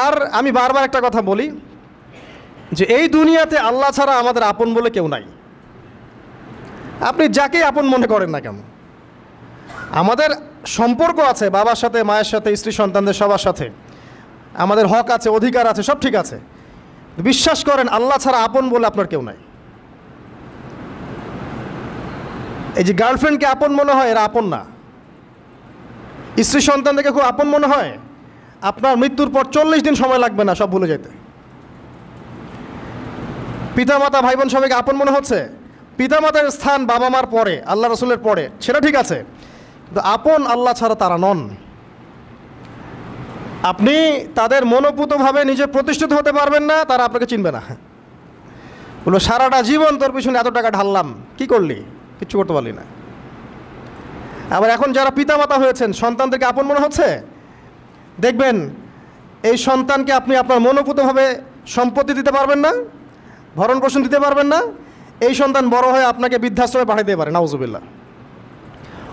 আর আমি বারবার একটা কথা বলি যে এই দুনিয়াতে আল্লাহ ছাড়া আমাদের আপন বলে কেউ নাই। আপনি যাকেই আপন মনে করেন না কেন, আমাদের সম্পর্ক আছে বাবার সাথে, মায়ের সাথে, স্ত্রী সন্তানদের সবার সাথে, আমাদের হক আছে, অধিকার আছে, সব ঠিক আছে। বিশ্বাস করেন আল্লাহ ছাড়া আপন বলে আপনার কেউ নাই। এই যে গার্লফ্রেন্ডকে আপন মনে হয়, এরা আপন না। স্ত্রী সন্তানদেরকে খুব আপন মনে হয়, আপনার মৃত্যুর পর 40 দিন সময় লাগবে না সব ভুলে যেতে। পিতামাতা ভাই বোন সবাইকে আপন মনে হচ্ছে, পিতামাতার স্থান বাবা মার পরে, আল্লাহ রসুলের পরে, সেটা ঠিক আছে, কিন্তু আপন আল্লাহ ছাড়া তারা নন। আপনি তাদের মনোপুতভাবে নিজে প্রতিষ্ঠিত হতে পারবেন না, তারা আপনাকে চিনবে না। বলবো সারাটা জীবন তোর পিছনে এত টাকা ঢাললাম, কি করলি? কিচ্ছু করতে পারলি না। আবার এখন যারা পিতামাতা হয়েছেন, সন্তানদেরকে আপন মনে হচ্ছে, দেখবেন এই সন্তানকে আপনি আপনার মনোপুতভাবে সম্পত্তি দিতে পারবেন না, ভরণ পোষণ দিতে পারবেন না। এই সন্তান বড় হয়ে আপনাকে বৃদ্ধাশ্রমে পাঠিয়ে দিতে পারে, নাউজুবিল্লাহ।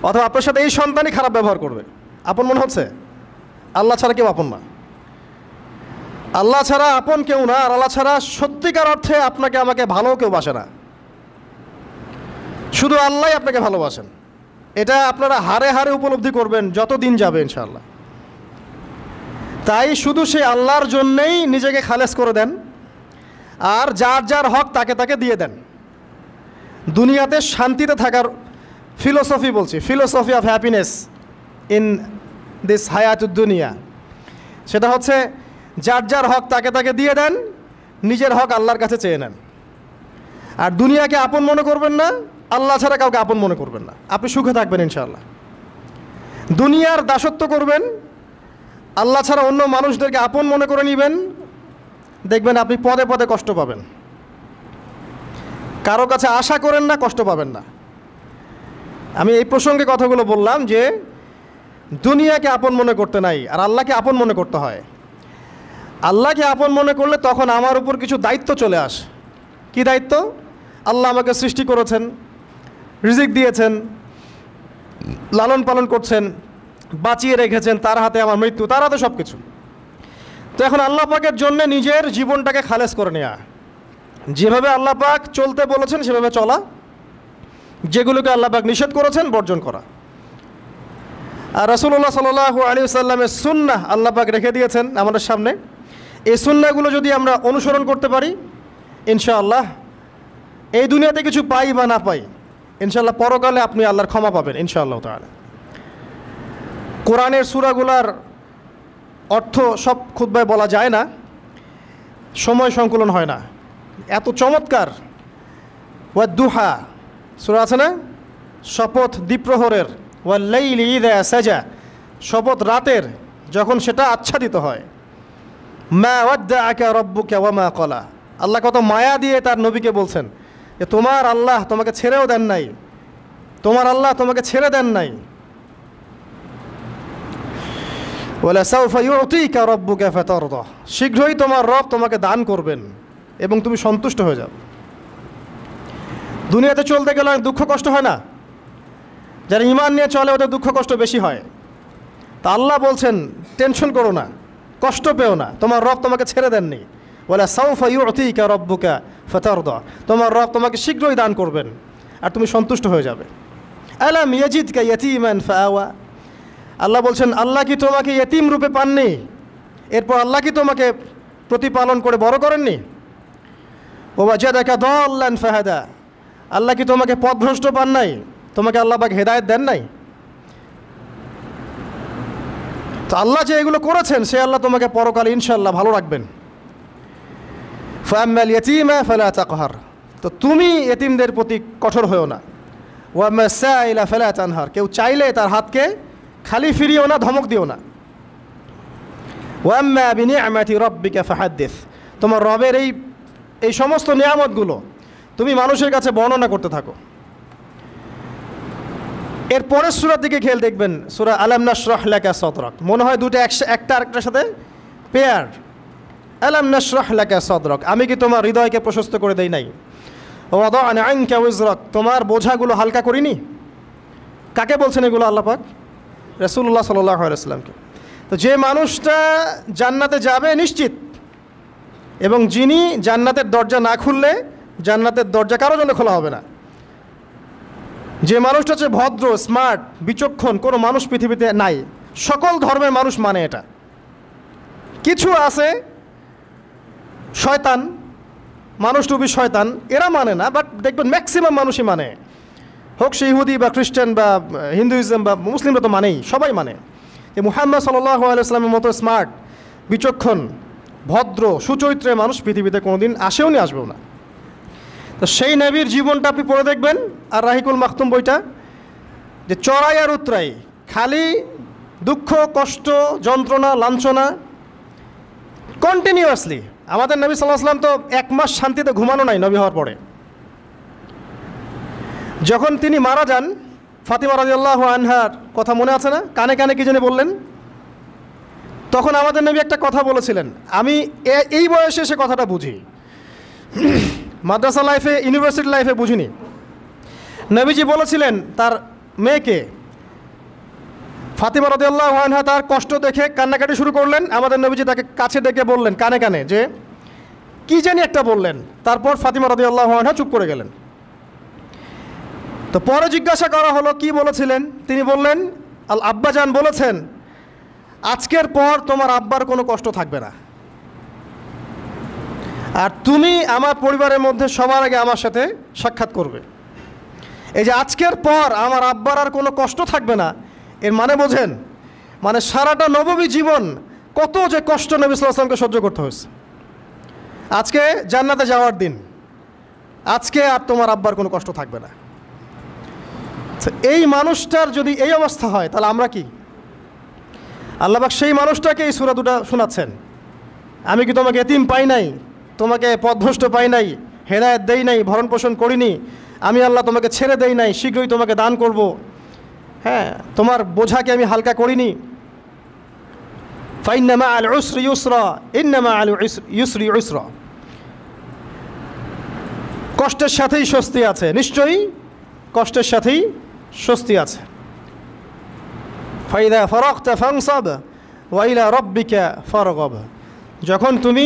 অথবা আপনার সাথে এই সন্তানই খারাপ ব্যবহার করবে। আপন মনে হচ্ছে? আল্লাহ ছাড়া কেউ আপন না। আল্লাহ ছাড়া আপন কেউ না। আর আল্লাহ ছাড়া সত্যিকার অর্থে আপনাকে আমাকে ভালো কেউ বাসে না। শুধু আল্লাহই আপনাকে ভালোবাসেন। এটা আপনারা হারে হারে উপলব্ধি করবেন যত দিন যাবে ইনশাআল্লাহ। তাই শুধু সেই আল্লাহর জন্যেই নিজেকে খালেস করে দেন, আর যার যার হক তাকে তাকে দিয়ে দেন। দুনিয়াতে শান্তিতে থাকার ফিলোসফি বলছি, philosophy of happiness in this হায়াতুদ দুনিয়া, সেটা হচ্ছে যার যার হক তাকে তাকে দিয়ে দেন, নিজের হক আল্লাহর কাছে চেয়ে নেন। আর দুনিয়াকে আপন মনে করবেন না, আল্লাহ ছাড়া কাউকে আপন মনে করবেন না, আপনি সুখে থাকবেন ইনশাআল্লাহ। দুনিয়ার দাসত্ব করবেন, আল্লাহ ছাড়া অন্য মানুষদেরকে আপন মনে করে নেবেন, দেখবেন আপনি পদে পদে কষ্ট পাবেন। কারো কাছে আশা করেন না, কষ্ট পাবেন না। আমি এই প্রসঙ্গে কথাগুলো বললাম যে দুনিয়াকে আপন মনে করতে নাই, আর আল্লাহকে আপন মনে করতে হয়। আল্লাহকে আপন মনে করলে তখন আমার উপর কিছু দায়িত্ব চলে আসে। কি দায়িত্ব? আল্লাহ আমাকে সৃষ্টি করেছেন, রিজিক দিয়েছেন, লালন পালন করছেন, বাঁচিয়ে রেখেছেন, তার হাতে আমার মৃত্যু, তার হাতে সব কিছু। তো এখন আল্লাহ পাকের জন্য নিজের জীবনটাকে খালেস করে নেওয়া, যেভাবে আল্লাহ পাক চলতে বলেছেন সেভাবে চলা, যেগুলোকে আল্লাহ পাক নিষেধ করেছেন বর্জন করা। আর রাসূলুল্লাহ সাল্লাল্লাহু আলাইহি ওয়াসাল্লামের সুন্নাহ আল্লাহ পাক রেখে দিয়েছেন আমাদের সামনে। এই সুন্নাহগুলো যদি আমরা অনুসরণ করতে পারি ইনশাআল্লাহ, এই দুনিয়াতে কিছু পাই বা না পাই, ইনশাআল্লাহ পরকালে আপনি আল্লাহর ক্ষমা পাবেন ইনশাআল্লাহ তাআলা। কোরআনের সূরাগুলার অর্থ সব খুতবায় বলা যায় না, সময় সংকুলন হয় না। এত চমৎকার ওয়াদ-দুহা সূরা আছে না, শপথ দ্বিপ্রহরের, ওয়াল-লাইলি ইযা সাজা, শপথ রাতের যখন সেটা আচ্ছাদিত হয়। মা ওয়াদ্দাআকা রাব্বুকা ওয়া মা ক্বালা, আল্লাহ কত মায়া দিয়ে তার নবীকে বলছেন যে তোমার আল্লাহ তোমাকে ছেড়েও দেন নাই, তোমার আল্লাহ তোমাকে ছেড়ে দেন নাই। ওয়ালা সাউফা ইউতিকা রাব্বুকা ফাতারদা, শীঘ্রই তোমার রব তোমাকে দান করবেন এবং তুমি সন্তুষ্ট হয়ে যাও। দুনিয়াতে চলতে গেলে দুঃখ কষ্ট হয় না? যারা ঈমান নিয়ে চলে ওদের দুঃখ কষ্ট বেশি হয়। তা আল্লাহ বলছেন টেনশন করো না, কষ্ট পেও না, তোমার রব তোমাকে ছেড়ে দেননি। ওয়ালা সাউফা ইউতিকা রাব্বুকা ফাতারদা, তোমার রব তোমাকে শীঘ্রই দান করবেন আর তুমি সন্তুষ্ট হয়ে যাবে। আলাম ইয়াজিদকা ইয়াতীমান ফাআওয়া, আল্লাহ বলছেন আল্লাহ কি তোমাকে ইয়েতিম রূপে পাননি, এরপর আল্লাহ কি তোমাকে প্রতিপালন করে বড় করেননি? ওয়াজাদাকা দাল্লান ফাহাদা, আল্লাহ কি তোমাকে পথভ্রষ্ট পান নাই, তোমাকে আল্লাহ পাক হেদায়েত দেন নাই? তো আল্লাহ যে এগুলো করেছেন সে আল্লাহ তোমাকে পরকালে ইনশাআল্লাহ ভালো রাখবেন। ফাআম্মাল ইয়াতীমা ফালা তাকহার, তো তুমি এতিমদের প্রতি কঠোর হয়েও না। ওয়াম্মা সাইলা ফালা তানহার, কেউ চাইলে তার হাতকে খালি ফিরিও না, ধমক দিও না। ওয়াম্মা বিনিআমাতি রাব্বিকা ফাহাদ্দিস, তোমার রবের এই সমস্ত নিয়ামতগুলো তুমি মানুষের কাছে বর্ণনা করতে থাকো। এর পরের সূরার দিকে খেয়াল দেখবেন, সূরা আলাম নাশরাহ লাকা সাদরাক, মনে হয় দুটো একটা আরেকটার সাথে পেয়ার। আলাম নাশরাহ লাকা সাদরাক, আমি কি তোমার হৃদয়কে প্রশস্ত করে দেই নাই? ওয়াদা'না আনকা ওয়িজরাক, তোমার বোঝাগুলো হালকা করিনি? কাকে বলছেন এগুলো আল্লাহ পাক? রাসূলুল্লাহ সাল্লাল্লাহু আলাইহি ওয়াসাল্লামকে। তো তো যে মানুষটা জান্নাতে যাবে নিশ্চিত, এবং যিনি জান্নাতের দরজা না খুললে জান্নাতের দরজা কারোর জন্য খোলা হবে না। যে মানুষটা হচ্ছে ভদ্র, স্মার্ট, বিচক্ষণ, কোনো মানুষ পৃথিবীতে নাই। সকল ধর্মের মানুষ মানে এটা। কিছু আছে শয়তান, মানুষ টুবি শয়তান, এরা মানে না, বাট দেখবেন ম্যাক্সিমাম মানুষই মানে, হোক সে ইহুদি বা খ্রিস্টান বা হিন্দুইজম বা মুসলিমরা তো মানেই, সবাই মানে যে মুহাম্মদ সাল্লাল্লাহু আলাইহি ওয়াসাল্লামের মতো স্মার্ট, বিচক্ষণ, ভদ্র, সুচরিত্রের মানুষ পৃথিবীতে কোনোদিন আসেও নি, আসবেও না। তো সেই নবীর জীবনটা আপনি পড়ে দেখবেন, আর রাহিকুল মাখতুম বইটা, যে চড়াই আর উতরাই, খালি দুঃখ, কষ্ট, যন্ত্রণা, লাঞ্ছনা, কন্টিনিউয়াসলি। আমাদের নবী সাল্লাল্লাহু আলাইহি ওয়াসাল্লাম তো 1 মাস শান্তিতে ঘুমানো নাই নবী হওয়ার পরে। যখন তিনি মারা যান, ফাতিমা রাদিয়াল্লাহু আনহার কথা মনে আছে না? কানে কানে কি জানি বললেন। তখন আমাদের নবী একটা কথা বলেছিলেন, আমি এই বয়সে এসে কথাটা বুঝি, মাদ্রাসা লাইফে, ইউনিভার্সিটি লাইফে বুঝিনি। নবীজি বলেছিলেন তার মেয়েকে, ফাতিমা রাদিয়াল্লাহু আনহা তার কষ্ট দেখে কান্নাকাটি শুরু করলেন। আমাদের নবীজি তাকে কাছে ডেকে বললেন কানে কানে যে কি জানি একটা বললেন। তারপর ফাতিমা রাদিয়াল্লাহু আনহা চুপ করে গেলেন। তো পরে জিজ্ঞাসা করা হলো কি বলেছিলেন। তিনি বললেন, আব্বাজান বলেছেন আজকের পর তোমার আব্বার কোনো কষ্ট থাকবে না, আর তুমি আমার পরিবারের মধ্যে সবার আগে আমার সাথে সাক্ষাৎ করবে। এই যে আজকের পর আমার আব্বার আর কোনো কষ্ট থাকবে না, এর মানে বোঝেন, মানে সারাটা নববী জীবন কত যে কষ্ট নবী সাল্লাল্লাহু আলাইহি ওয়াসাল্লামকে সহ্য করতে হয়েছে। আজকে জান্নাতে যাওয়ার দিন, আজকে আর তোমার আব্বার কোনো কষ্ট থাকবে না। এই মানুষটার যদি এই অবস্থা হয়, তাহলে আমরা কি? আল্লাহ পাক সেই মানুষটাকে এই সূরা দুটো শোনাচ্ছেন, আমি কি তোমাকে এতিম পাই নাই, তোমাকে পথভ্রষ্ট পাই নাই, হেদায়েত দেই নাই, ভরণ পোষণ করিনি, আমি আল্লাহ তোমাকে ছেড়ে দেই নাই, শীঘ্রই তোমাকে দান করব, হ্যাঁ, তোমার বোঝাকে আমি হালকা করিনি। ফাইন্না মাআল উসরি ইউসরা, ইন্না মাআল ইউসরি ইউসরা, কষ্টের সাথেই স্বস্তি আছে, নিশ্চয়ই কষ্টের সাথেই স্বস্তি আছে। ফাইদা ফারাগতা ফানসাব ওয়া ইলা রাব্বিকা ফারগাব, যখন তুমি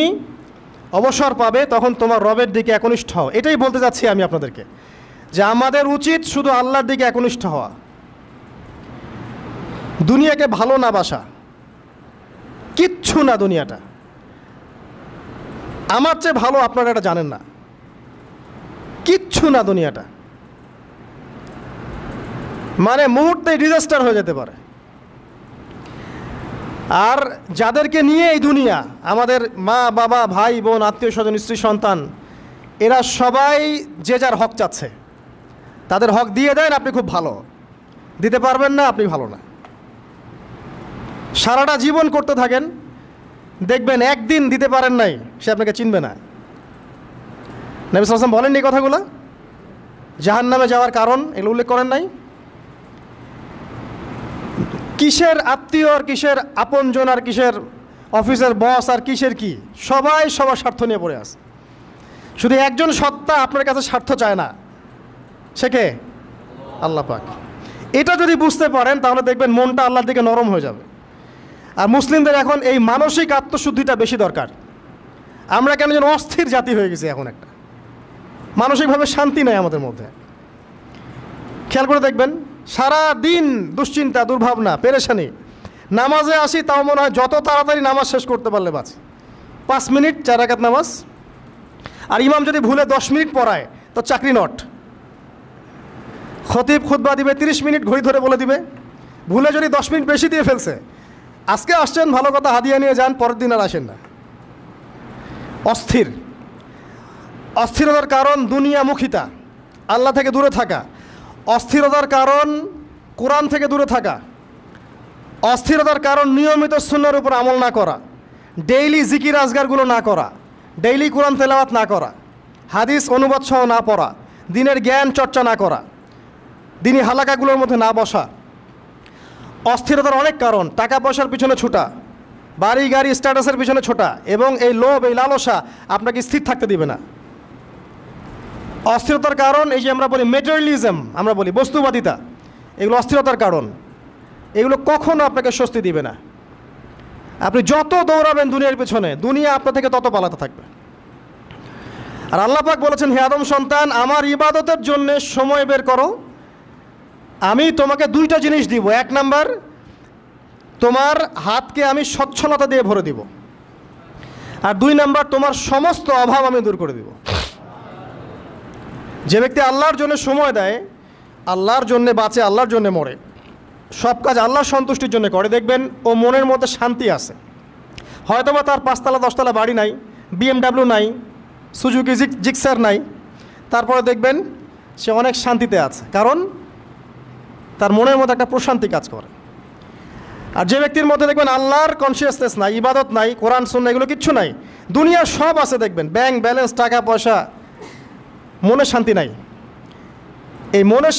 অবসর পাবে তখন তোমার রবের দিকে একনিষ্ঠ হও। এটাই বলতে যাচ্ছি আমি আপনাদেরকে, যে আমাদের উচিত শুধু আল্লাহর দিকে একনিষ্ঠ হওয়া, দুনিয়াকে ভালো না বাসা, কিচ্ছু না দুনিয়াটা। আমার চেয়ে ভালো আপনারা এটা জানেন না, কিচ্ছু না দুনিয়াটা, মানে মুহূর্তেই ডিজাস্টার হয়ে যেতে পারে। আর যাদেরকে নিয়ে এই দুনিয়া, আমাদের মা বাবা, ভাই বোন, আত্মীয় স্বজন, স্ত্রী সন্তান, এরা সবাই যে যার হক চাচ্ছে, তাদের হক দিয়ে দেন, আপনি খুব ভালো, দিতে পারবেন না, আপনি ভালো না। সারাটা জীবন করতে থাকেন, দেখবেন একদিন দিতে পারেন নাই, সে আপনাকে চিনবে না। নবী সাল্লাল্লাহু আলাইহি ওয়াসাল্লাম বলেননি কথাগুলো? জাহান্নামে যাওয়ার কারণ এগুলো উল্লেখ করেন নাই? কিসের আত্মীয় আর কিসের আপনজন আর কিসের অফিসের বস আর কিসের কি, সবাই সবার স্বার্থ নিয়ে পড়ে আছে। শুধু একজন সত্তা আপনার কাছে স্বার্থ চায় না, সে কে? আল্লাহ পাক। এটা যদি বুঝতে পারেন তাহলে দেখবেন মনটা আল্লাহর দিকে নরম হয়ে যাবে। আর মুসলিমদের এখন এই মানসিক আত্মশুদ্ধিটা বেশি দরকার। আমরা কেন যেন অস্থির জাতি হয়ে গেছি এখন, একটা মানসিকভাবে শান্তি নেই আমাদের মধ্যে। খেয়াল করে দেখবেন সারা দিন দুশ্চিন্তা, দুর্ভাবনা, পেরেশানি। নামাজে আসি তাও মনে হয় যত তাড়াতাড়ি নামাজ শেষ করতে পারলে বাঁচে। 5 মিনিট 4 রাকাত নামাজ, আর ইমাম যদি ভুলে 10 মিনিট পড়ায় তো চাকরি নট। খতিব খুতবা দিবে 30 মিনিট ঘড়ি ধরে বলে দিবে, ভুলে যদি 10 মিনিট বেশি দিয়ে ফেলছে, আজকে আসছেন ভালো কথা, হাদিয়া নিয়ে যান, পরের দিন আর আসেন না। অস্থির। অস্থিরতার কারণ দুনিয়ামুখিতা, আল্লাহ থেকে দূরে থাকা। অস্থিরতার কারণ কোরআন থেকে দূরে থাকা। অস্থিরতার কারণ নিয়মিত সুন্নাহর উপর আমল না করা, ডেইলি জিকির আজগারগুলো না করা, ডেইলি কোরআন তেলাওয়াত না করা, হাদিস অনুবাদ সহ না পড়া, দিনের জ্ঞান চর্চা না করা, দিনী হালাকাগুলোর মধ্যে না বসা। অস্থিরতার অনেক কারণ, টাকা পয়সার পিছনে ছোটা, বাড়ি গাড়ি স্ট্যাটাসের পিছনে ছোটা, এবং এই লোভ, এই লালসা আপনাকে স্থির থাকতে দিবে না। অস্থিরতার কারণ এই যে আমরা বলি মেটেরিয়ালিজম, আমরা বলি বস্তুবাদিতা, এগুলো অস্থিরতার কারণ। এগুলো কখনো আপনাকে স্বস্তি দিবে না। আপনি যত দৌড়াবেন দুনিয়ার পেছনে, দুনিয়া আপনার থেকে তত পালাতে থাকবে। আর আল্লাহ পাক বলেছেন, হে আদম সন্তান, আমার ইবাদতের জন্য সময় বের করো, আমি তোমাকে দুইটা জিনিস দিব। এক নাম্বার, তোমার হাতকে আমি সচ্ছলতা দিয়ে ভরে দিব, আর দুই নাম্বার, তোমার সমস্ত অভাব আমি দূর করে দিব। যে ব্যক্তি আল্লাহর জন্য সময় দেয়, আল্লাহর জন্য বাঁচে, আল্লাহর জন্য মরে, সব কাজ আল্লাহর সন্তুষ্টির জন্য করে, দেখবেন ও মনের মধ্যে শান্তি আছে। হয়তোবা তার 5তলা 10তলা বাড়ি নাই, BMW নাই, সুজুকি জিক্সার নাই, তারপরে দেখবেন সে অনেক শান্তিতে আছে, কারণ তার মনের মধ্যে একটা প্রশান্তি কাজ করে। আর যে ব্যক্তির মধ্যে দেখবেন আল্লাহর কনসিয়াসনেস নাই, ইবাদত নাই, কোরআন সুন্নাহ এগুলো কিচ্ছু নাই, দুনিয়ার সব আছে, দেখবেন ব্যাংক ব্যালেন্স, টাকা পয়সা, মনে শান্তি নাই। এই মনের